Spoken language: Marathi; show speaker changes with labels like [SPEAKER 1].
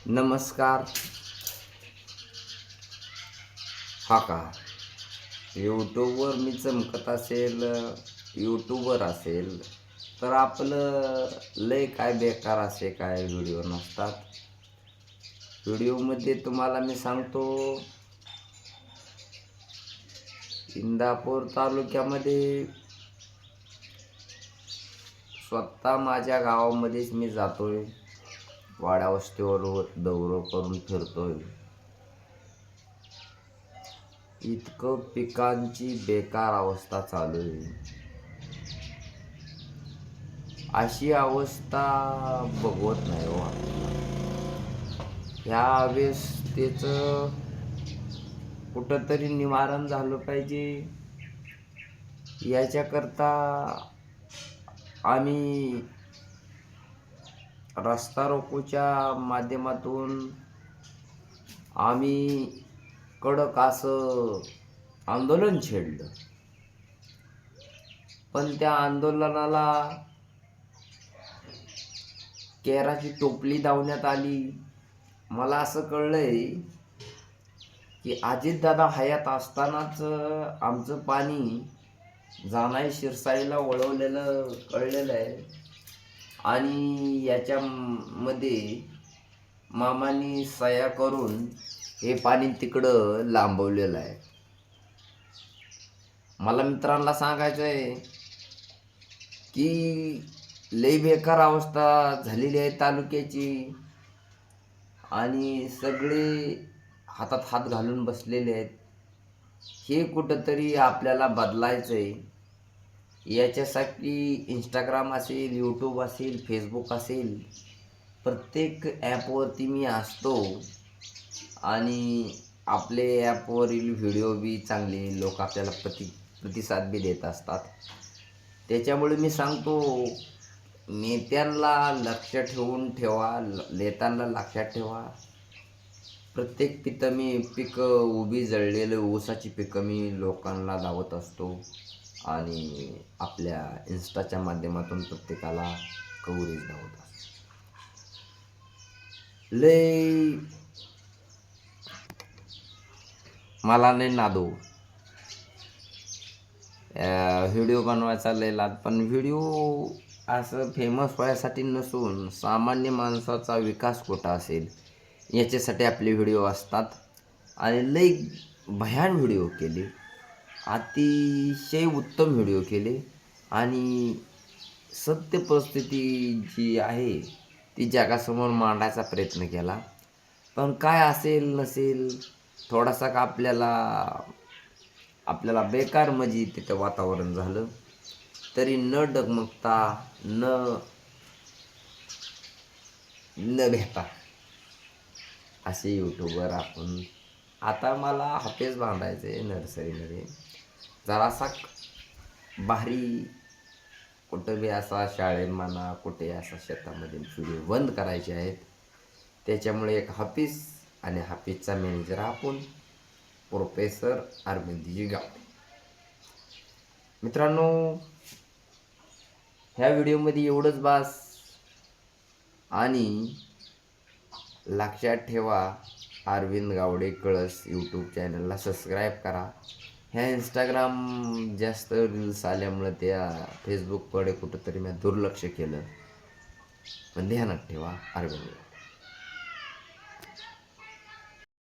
[SPEAKER 1] नमस्कार. हा का यूट्यूबवर मी चमकत असेल, यूट्यूबर असेल तर आपलं लय काय बेकार असे काय व्हिडिओ नसतात. व्हिडिओमध्ये तुम्हाला मी सांगतो, इंदापूर तालुक्यामध्ये स्वतः माझ्या गावामध्येच मी जातोय, वाड्या वस्तीवर दौरो करून फिरतोय. इतकं पिकांची बेकार अवस्था चालू आहे. अशी अवस्था बघवत नाही हो. ह्या अवस्थेचं कुठंतरी निवारण झालं पाहिजे. याच्याकरता आम्ही रस्ता रोकोच्या माध्यमातून आम्ही कडक असं आंदोलन छेडलं. पण त्या आंदोलनाला केराची टोपली दावण्यात आली. मला असं कळलंय की अजितदादा हयात असतानाच आमचं पाणी जानाई शिरसाईला वळवलेलं कळलेलं आहे. आणि याच्यामध्ये मामांनी सह्या करून हे पाणी तिकडं लांबवलेलं आहे. मला मित्रांना सांगायचं आहे की लई बेकार अवस्था झालेली आहे तालुक्याची आणि सगळे हातात हात घालून बसलेले आहेत. हे कुठंतरी आपल्याला बदलायचं आहे. याच्यासाठी इंस्टाग्राम असेल, यूट्यूब असेल, फेसबुक असेल, प्रत्येक ॲपवरती मी असतो आणि आपले ॲपवरील व्हिडिओ बी चांगले लोक आपल्याला प्रतिसाद बी देत असतात. त्याच्यामुळे मी सांगतो, नेत्यांना लक्ष ठेवा, नेत्यांना लक्षात ठेवा. प्रत्येक पिकं उभी जळलेलं ऊसाची पिकं मी लोकांना लावत असतो आणि आपल्या इन्स्टाच्या माध्यमातून प्रत्येकाला कव्हरेज लावत असतो. लय मला नाही नादो व्हिडिओ बनवायचा लय लाद. पण व्हिडिओ असं फेमस व्हायसाठी नसून सामान्य माणसाचा विकास कुठं असेल याच्यासाठी आपले व्हिडिओ असतात. आणि लय भयान व्हिडिओ केले, अतिशय उत्तम व्हिडिओ केले आणि सत्य परिस्थिती जी आहे ती जगासमोर मांडायचा प्रयत्न केला. पण काय असेल नसेल, थोडासा का आपल्याला बेकार म्हणजे तिथं वातावरण झालं तरी न डगमगता न भेटा असे यूट्यूबर आपण. आता मला हापेस बांधायचं आहे नर्सरीमध्ये, जरासा भारी कुठं बी असा शाळेत म्हणा कुठे असा शेतामध्ये व्हिडिओ बंद करायचे आहेत. त्याच्यामुळे एक हाफिज आणि हाफिजचा मॅनेजर आपण प्रोफेसर अरविंदजी गावडे. मित्रांनो, ह्या व्हिडिओमध्ये एवढंच बास. आणि लक्षात ठेवा, अरविंद गावडे कळस यूट्यूब चॅनलला सबस्क्राईब करा. ह्या इंस्टाग्राम जास्त रील्स आल्यामुळं त्या फेसबुककडे कुठंतरी मी दुर्लक्ष केलं. पण ध्यानात ठेवा, अरविंद